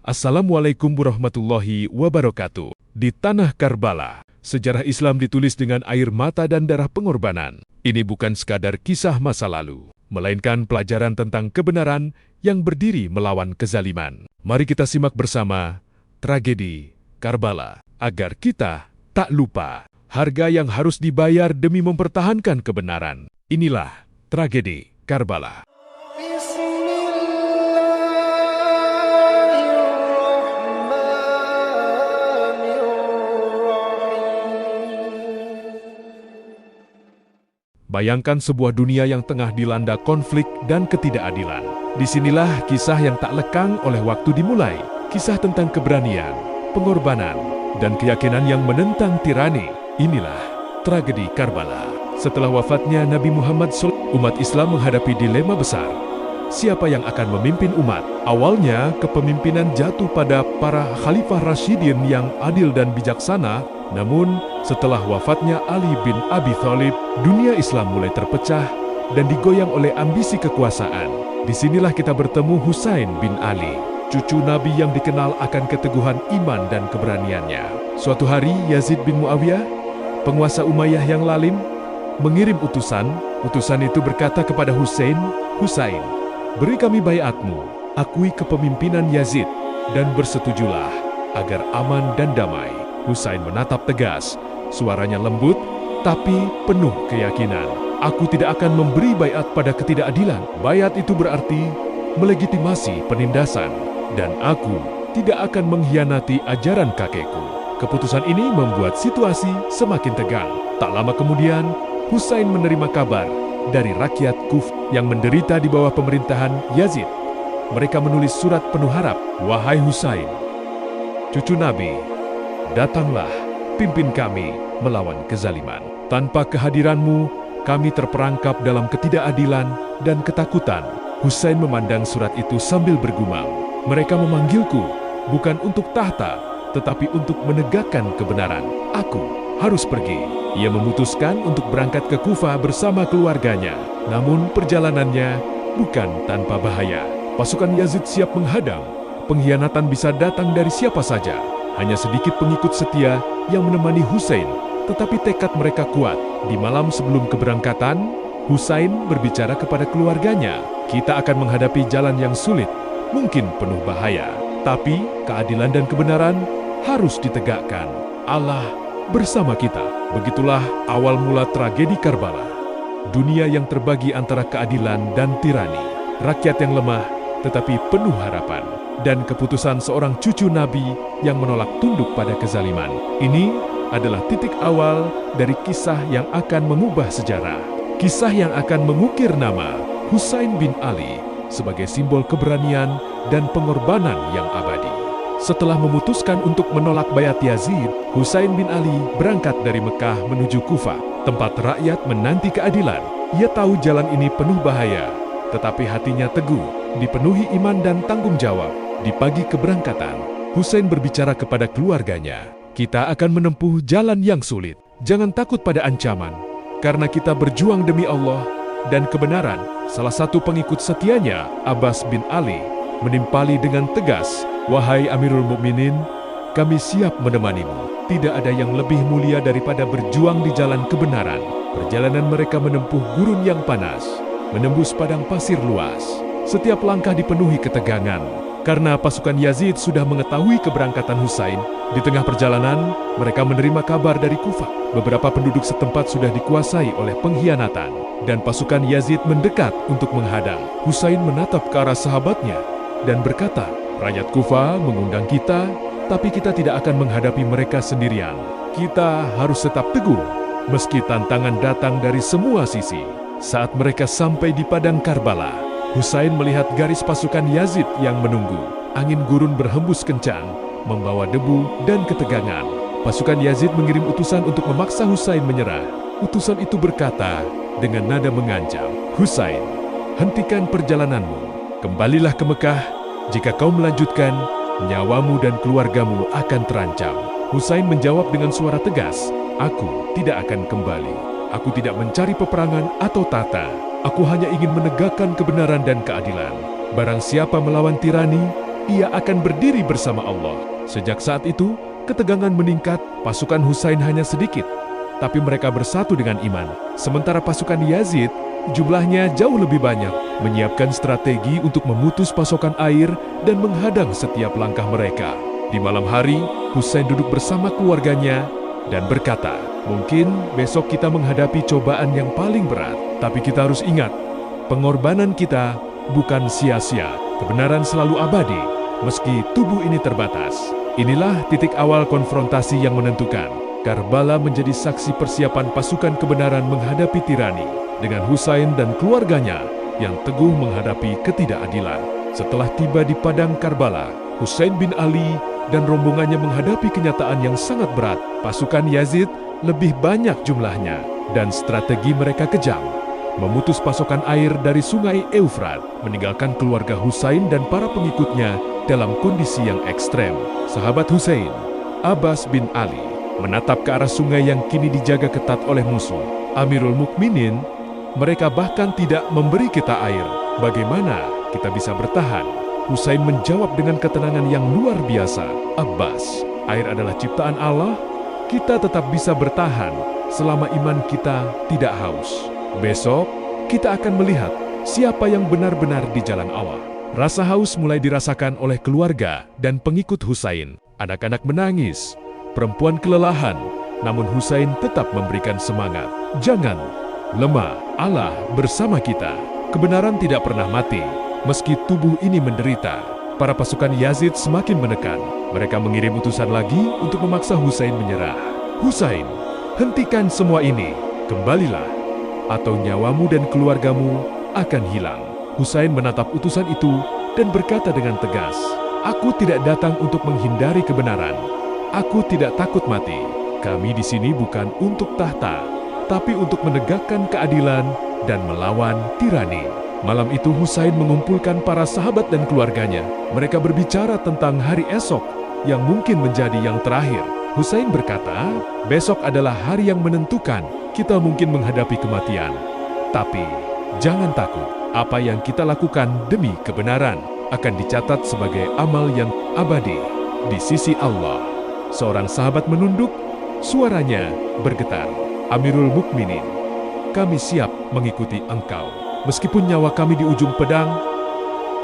Assalamualaikum warahmatullahi wabarakatuh. Di tanah Karbala, sejarah Islam ditulis dengan air mata dan darah pengorbanan. Ini bukan sekadar kisah masa lalu, melainkan pelajaran tentang kebenaran yang berdiri melawan kezaliman. Mari kita simak bersama tragedi Karbala, agar kita tak lupa harga yang harus dibayar demi mempertahankan kebenaran. Inilah tragedi Karbala. Bayangkan sebuah dunia yang tengah dilanda konflik dan ketidakadilan. Disinilah kisah yang tak lekang oleh waktu dimulai. Kisah tentang keberanian, pengorbanan, dan keyakinan yang menentang tirani. Inilah tragedi Karbala. Setelah wafatnya Nabi Muhammad SAW, umat Islam menghadapi dilema besar. Siapa yang akan memimpin umat? Awalnya, kepemimpinan jatuh pada para khalifah Rasyidin yang adil dan bijaksana. Namun, setelah wafatnya Ali bin Abi Thalib, dunia Islam mulai terpecah dan digoyang oleh ambisi kekuasaan. Disinilah kita bertemu Husain bin Ali, cucu Nabi yang dikenal akan keteguhan iman dan keberaniannya. Suatu hari, Yazid bin Muawiyah, penguasa Umayyah yang lalim, mengirim utusan. Utusan itu berkata kepada Husain, "Husain, beri kami baiatmu, akui kepemimpinan Yazid, dan bersetujulah agar aman dan damai." Husain menatap tegas, suaranya lembut tapi penuh keyakinan. "Aku tidak akan memberi baiat pada ketidakadilan. Baiat itu berarti melegitimasi penindasan, dan aku tidak akan mengkhianati ajaran kakekku." Keputusan ini membuat situasi semakin tegang. Tak lama kemudian, Husain menerima kabar dari rakyat Kuf yang menderita di bawah pemerintahan Yazid. Mereka menulis surat penuh harap, "Wahai Husain, cucu Nabi, datanglah, pimpin kami melawan kezaliman. Tanpa kehadiranmu, kami terperangkap dalam ketidakadilan dan ketakutan." Husain memandang surat itu sambil bergumam, "Mereka memanggilku bukan untuk tahta, tetapi untuk menegakkan kebenaran. Aku harus pergi." Ia memutuskan untuk berangkat ke Kufah bersama keluarganya. Namun perjalanannya bukan tanpa bahaya. Pasukan Yazid siap menghadang. Pengkhianatan bisa datang dari siapa saja. Hanya sedikit pengikut setia yang menemani Husain, tetapi tekad mereka kuat. Di malam sebelum keberangkatan, Husain berbicara kepada keluarganya, "Kita akan menghadapi jalan yang sulit, mungkin penuh bahaya. Tapi keadilan dan kebenaran harus ditegakkan. Allah bersama kita." Begitulah awal mula tragedi Karbala. Dunia yang terbagi antara keadilan dan tirani. Rakyat yang lemah tetapi penuh harapan. Dan keputusan seorang cucu Nabi yang menolak tunduk pada kezaliman. Ini adalah titik awal dari kisah yang akan mengubah sejarah. Kisah yang akan mengukir nama Husain bin Ali sebagai simbol keberanian dan pengorbanan yang abadi. Setelah memutuskan untuk menolak baiat Yazid, Husain bin Ali berangkat dari Mekah menuju Kufah, tempat rakyat menanti keadilan. Ia tahu jalan ini penuh bahaya, tetapi hatinya teguh, dipenuhi iman dan tanggung jawab. Di pagi keberangkatan, Husain berbicara kepada keluarganya, "Kita akan menempuh jalan yang sulit. Jangan takut pada ancaman, karena kita berjuang demi Allah dan kebenaran." Salah satu pengikut setianya, Abbas bin Ali, menimpali dengan tegas, "Wahai Amirul Mukminin, kami siap menemanimu. Tidak ada yang lebih mulia daripada berjuang di jalan kebenaran." Perjalanan mereka menempuh gurun yang panas, menembus padang pasir luas. Setiap langkah dipenuhi ketegangan, karena pasukan Yazid sudah mengetahui keberangkatan Husain. Di tengah perjalanan, mereka menerima kabar dari Kufah. Beberapa penduduk setempat sudah dikuasai oleh pengkhianatan, dan pasukan Yazid mendekat untuk menghadang. Husain menatap ke arah sahabatnya dan berkata, "Rakyat Kufah mengundang kita, tapi kita tidak akan menghadapi mereka sendirian. Kita harus tetap teguh, meski tantangan datang dari semua sisi." Saat mereka sampai di padang Karbala, Husain melihat garis pasukan Yazid yang menunggu. Angin gurun berhembus kencang, membawa debu dan ketegangan. Pasukan Yazid mengirim utusan untuk memaksa Husain menyerah. Utusan itu berkata dengan nada mengancam, "Husain, hentikan perjalananmu. Kembalilah ke Mekah. Jika kau melanjutkan, nyawamu dan keluargamu akan terancam." Husain menjawab dengan suara tegas, "Aku tidak akan kembali. Aku tidak mencari peperangan atau tahta. Aku hanya ingin menegakkan kebenaran dan keadilan. Barang siapa melawan tirani, ia akan berdiri bersama Allah. Sejak saat itu, ketegangan meningkat, pasukan Husain hanya sedikit, tapi mereka bersatu dengan iman. Sementara pasukan Yazid, jumlahnya jauh lebih banyak, menyiapkan strategi untuk memutus pasokan air dan menghadang setiap langkah mereka. Di malam hari, Husain duduk bersama keluarganya dan berkata, "Mungkin besok kita menghadapi cobaan yang paling berat, tapi kita harus ingat, pengorbanan kita bukan sia-sia. Kebenaran selalu abadi, meski tubuh ini terbatas." Inilah titik awal konfrontasi yang menentukan. Karbala menjadi saksi persiapan pasukan kebenaran menghadapi tirani, dengan Husain dan keluarganya yang teguh menghadapi ketidakadilan. Setelah tiba di padang Karbala, Husain bin Ali dan rombongannya menghadapi kenyataan yang sangat berat. Pasukan Yazid lebih banyak jumlahnya, dan strategi mereka kejam. Memutus pasokan air dari sungai Eufrat, meninggalkan keluarga Husain dan para pengikutnya dalam kondisi yang ekstrem. Sahabat Husain, Abbas bin Ali, menatap ke arah sungai yang kini dijaga ketat oleh musuh. Amirul Mukminin, mereka bahkan tidak memberi kita air. Bagaimana kita bisa bertahan? Husain menjawab dengan ketenangan yang luar biasa. Abbas, air adalah ciptaan Allah. Kita tetap bisa bertahan selama iman kita tidak haus. Besok, kita akan melihat siapa yang benar-benar di jalan Allah. Rasa haus mulai dirasakan oleh keluarga dan pengikut Husain. Anak-anak menangis, perempuan kelelahan, namun Husain tetap memberikan semangat. Jangan lemah, Allah bersama kita. Kebenaran tidak pernah mati, meski tubuh ini menderita. Para pasukan Yazid semakin menekan. Mereka mengirim utusan lagi untuk memaksa Husain menyerah. "Husain, hentikan semua ini. Kembalilah, atau nyawamu dan keluargamu akan hilang." Husain menatap utusan itu dan berkata dengan tegas, "Aku tidak datang untuk menghindari kebenaran. Aku tidak takut mati. Kami di sini bukan untuk tahta, tapi untuk menegakkan keadilan dan melawan tirani." Malam itu Husain mengumpulkan para sahabat dan keluarganya. Mereka berbicara tentang hari esok yang mungkin menjadi yang terakhir. Husain berkata, "Besok adalah hari yang menentukan. Kita mungkin menghadapi kematian. Tapi jangan takut. Apa yang kita lakukan demi kebenaran akan dicatat sebagai amal yang abadi di sisi Allah." Seorang sahabat menunduk, suaranya bergetar. "Amirul Mukminin, kami siap mengikuti engkau. Meskipun nyawa kami di ujung pedang,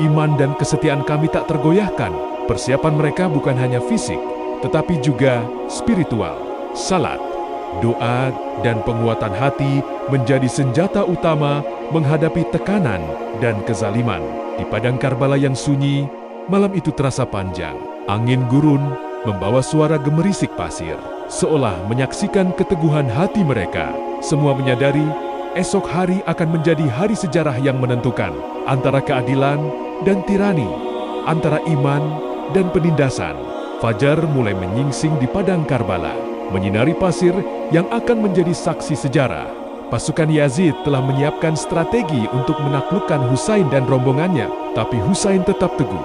iman dan kesetiaan kami tak tergoyahkan." Persiapan mereka bukan hanya fisik, tetapi juga spiritual. Salat, doa, dan penguatan hati menjadi senjata utama menghadapi tekanan dan kezaliman. Di padang Karbala yang sunyi, malam itu terasa panjang. Angin gurun membawa suara gemerisik pasir, seolah menyaksikan keteguhan hati mereka. Semua menyadari esok hari akan menjadi hari sejarah yang menentukan antara keadilan dan tirani, antara iman dan penindasan. Fajar mulai menyingsing di padang Karbala, menyinari pasir yang akan menjadi saksi sejarah. Pasukan Yazid telah menyiapkan strategi untuk menaklukkan Husain dan rombongannya, tapi Husain tetap teguh,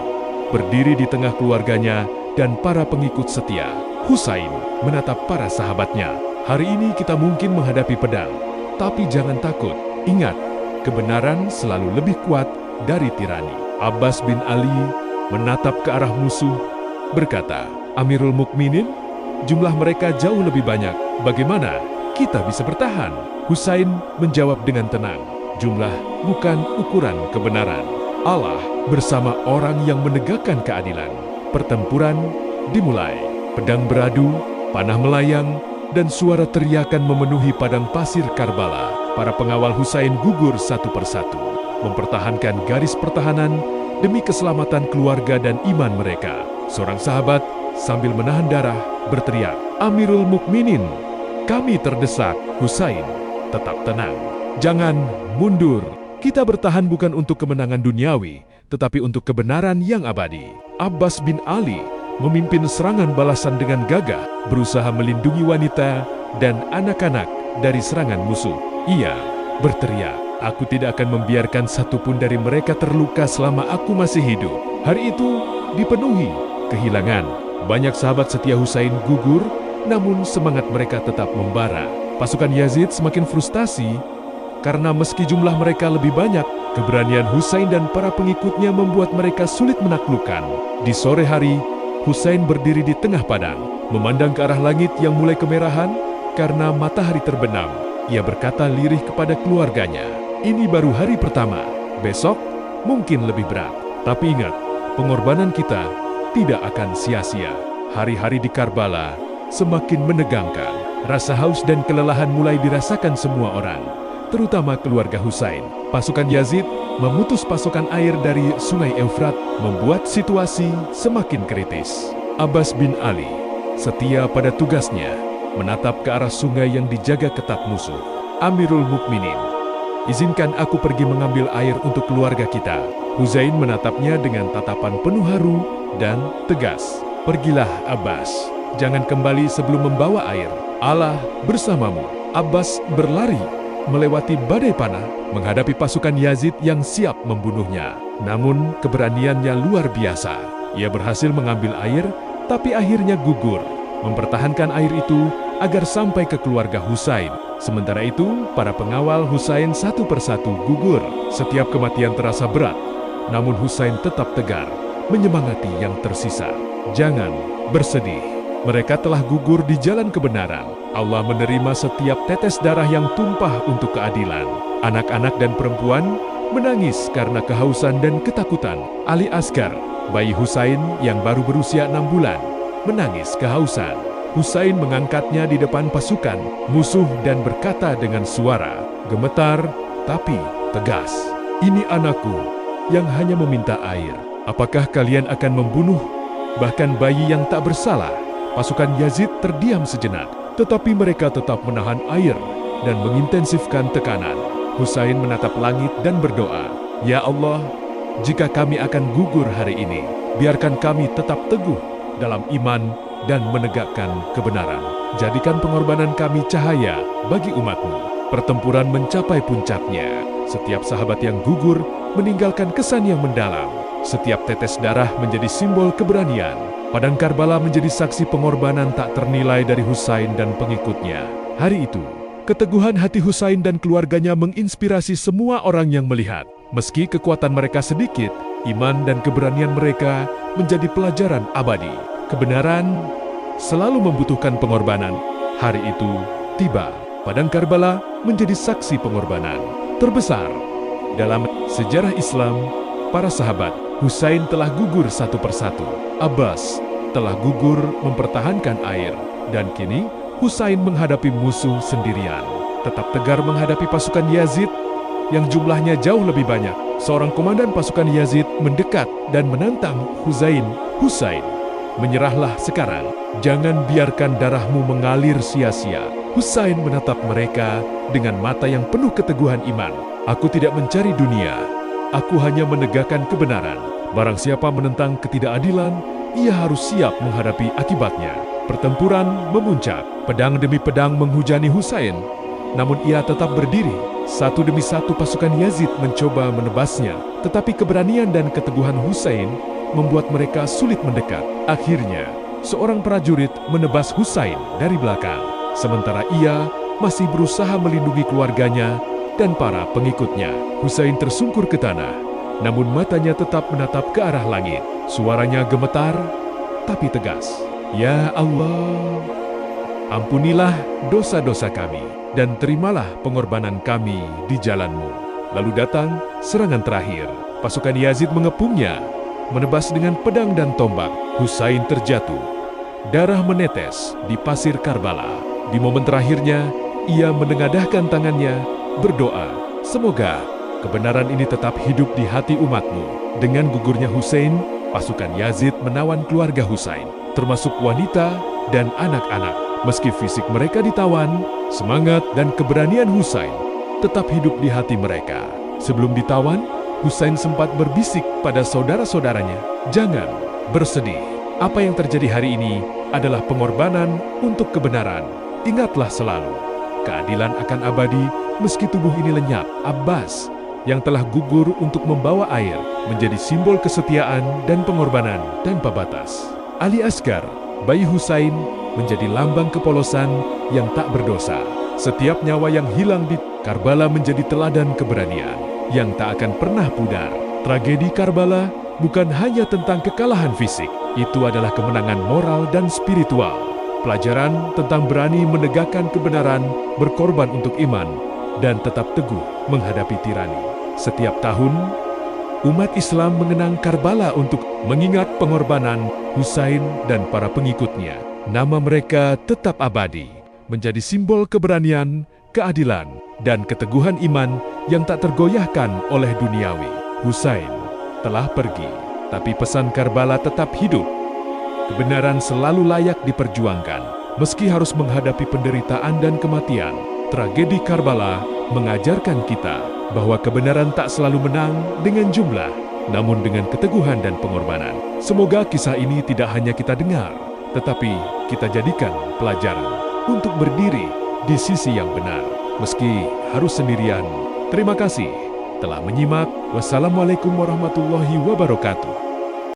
berdiri di tengah keluarganya dan para pengikut setia. Husain menatap para sahabatnya. "Hari ini kita mungkin menghadapi pedang, tapi jangan takut. Ingat, kebenaran selalu lebih kuat dari tirani." Abbas bin Ali menatap ke arah musuh, berkata, "Amirul Mukminin, jumlah mereka jauh lebih banyak. Bagaimana kita bisa bertahan?" Husain menjawab dengan tenang, "Jumlah bukan ukuran kebenaran. Allah bersama orang yang menegakkan keadilan." Pertempuran dimulai. Pedang beradu, panah melayang, dan suara teriakan memenuhi padang pasir Karbala. Para pengawal Husain gugur satu persatu, mempertahankan garis pertahanan demi keselamatan keluarga dan iman mereka. Seorang sahabat sambil menahan darah berteriak, "Amirul Mukminin, kami terdesak." "Husain, tetap tenang. Jangan mundur. Kita bertahan bukan untuk kemenangan duniawi, tetapi untuk kebenaran yang abadi." Abbas bin Ali memimpin serangan balasan dengan gagah, berusaha melindungi wanita dan anak-anak dari serangan musuh. Ia berteriak, "Aku tidak akan membiarkan satupun dari mereka terluka selama aku masih hidup." Hari itu dipenuhi kehilangan. Banyak sahabat setia Husain gugur, namun semangat mereka tetap membara. Pasukan Yazid semakin frustasi Karena meski jumlah mereka lebih banyak, keberanian Husain dan para pengikutnya membuat mereka sulit menaklukkan. Di sore hari, Husain berdiri di tengah padang, memandang ke arah langit yang mulai kemerahan karena matahari terbenam. Ia berkata lirih kepada keluarganya, "Ini baru hari pertama, besok mungkin lebih berat. Tapi ingat, pengorbanan kita tidak akan sia-sia." Hari-hari di Karbala semakin menegangkan. Rasa haus dan kelelahan mulai dirasakan semua orang, terutama keluarga Husain. Pasukan Yazid memutus pasokan air dari Sungai Eufrat, membuat situasi semakin kritis. Abbas bin Ali setia pada tugasnya, menatap ke arah sungai yang dijaga ketat musuh. "Amirul Mukminin, izinkan aku pergi mengambil air untuk keluarga kita." Husain menatapnya dengan tatapan penuh haru dan tegas. "Pergilah Abbas, jangan kembali sebelum membawa air. Allah bersamamu." Abbas berlari melewati badai panah, menghadapi pasukan Yazid yang siap membunuhnya. Namun keberaniannya luar biasa. Ia berhasil mengambil air, tapi akhirnya gugur, mempertahankan air itu agar sampai ke keluarga Husain. Sementara itu, para pengawal Husain satu persatu gugur. Setiap kematian terasa berat, namun Husain tetap tegar, menyemangati yang tersisa. "Jangan bersedih. Mereka telah gugur di jalan kebenaran. Allah menerima setiap tetes darah yang tumpah untuk keadilan." Anak-anak dan perempuan menangis karena kehausan dan ketakutan. Ali Asgar, bayi Husain yang baru berusia 6 bulan, menangis kehausan. Husain mengangkatnya di depan pasukan musuh dan berkata dengan suara gemetar tapi tegas, "Ini anakku yang hanya meminta air. Apakah kalian akan membunuh bahkan bayi yang tak bersalah?" Pasukan Yazid terdiam sejenak, tetapi mereka tetap menahan air dan mengintensifkan tekanan. Husain menatap langit dan berdoa, "Ya Allah, jika kami akan gugur hari ini, biarkan kami tetap teguh dalam iman dan menegakkan kebenaran. Jadikan pengorbanan kami cahaya bagi umatmu." Pertempuran mencapai puncaknya. Setiap sahabat yang gugur meninggalkan kesan yang mendalam. Setiap tetes darah menjadi simbol keberanian. Padang Karbala menjadi saksi pengorbanan tak ternilai dari Husain dan pengikutnya. Hari itu, keteguhan hati Husain dan keluarganya menginspirasi semua orang yang melihat. Meski kekuatan mereka sedikit, iman dan keberanian mereka menjadi pelajaran abadi. Kebenaran selalu membutuhkan pengorbanan. Hari itu tiba. Padang Karbala menjadi saksi pengorbanan terbesar dalam sejarah Islam. Para sahabat Husain telah gugur satu persatu. Abbas telah gugur mempertahankan air. Dan kini Husain menghadapi musuh sendirian. Tetap tegar menghadapi pasukan Yazid yang jumlahnya jauh lebih banyak. Seorang komandan pasukan Yazid mendekat dan menantang Husain. "Husain, menyerahlah sekarang. Jangan biarkan darahmu mengalir sia-sia." Husain menatap mereka dengan mata yang penuh keteguhan iman. "Aku tidak mencari dunia. Aku hanya menegakkan kebenaran. Barang siapa menentang ketidakadilan, ia harus siap menghadapi akibatnya." Pertempuran memuncak. Pedang demi pedang menghujani Husain. Namun ia tetap berdiri. Satu demi satu pasukan Yazid mencoba menebasnya. Tetapi keberanian dan keteguhan Husain membuat mereka sulit mendekat. Akhirnya, seorang prajurit menebas Husain dari belakang. Sementara ia masih berusaha melindungi keluarganya dan para pengikutnya. Husain tersungkur ke tanah, namun matanya tetap menatap ke arah langit. Suaranya gemetar, tapi tegas. "Ya Allah, ampunilah dosa-dosa kami, dan terimalah pengorbanan kami di jalan-Mu." Lalu datang serangan terakhir. Pasukan Yazid mengepungnya, menebas dengan pedang dan tombak. Husain terjatuh. Darah menetes di pasir Karbala. Di momen terakhirnya, ia menengadahkan tangannya, berdoa, "Semoga kebenaran ini tetap hidup di hati umatmu." Dengan gugurnya Husain, pasukan Yazid menawan keluarga Husain, termasuk wanita dan anak-anak. Meski fisik mereka ditawan, semangat dan keberanian Husain tetap hidup di hati mereka. Sebelum ditawan, Husain sempat berbisik pada saudara-saudaranya, "Jangan bersedih. Apa yang terjadi hari ini adalah pengorbanan untuk kebenaran. Ingatlah selalu, keadilan akan abadi meski tubuh ini lenyap." Abbas yang telah gugur untuk membawa air menjadi simbol kesetiaan dan pengorbanan tanpa batas. Ali Asgar, bayi Husain, menjadi lambang kepolosan yang tak berdosa. Setiap nyawa yang hilang di Karbala menjadi teladan keberanian yang tak akan pernah pudar. Tragedi Karbala bukan hanya tentang kekalahan fisik, itu adalah kemenangan moral dan spiritual. Pelajaran tentang berani menegakkan kebenaran, berkorban untuk iman, dan tetap teguh menghadapi tirani. Setiap tahun, umat Islam mengenang Karbala untuk mengingat pengorbanan Husain dan para pengikutnya. Nama mereka tetap abadi, menjadi simbol keberanian, keadilan, dan keteguhan iman yang tak tergoyahkan oleh duniawi. Husain telah pergi, tapi pesan Karbala tetap hidup. Kebenaran selalu layak diperjuangkan, meski harus menghadapi penderitaan dan kematian. Tragedi Karbala mengajarkan kita bahwa kebenaran tak selalu menang dengan jumlah, namun dengan keteguhan dan pengorbanan. Semoga kisah ini tidak hanya kita dengar, tetapi kita jadikan pelajaran untuk berdiri di sisi yang benar, meski harus sendirian. Terima kasih telah menyimak. Wassalamualaikum warahmatullahi wabarakatuh.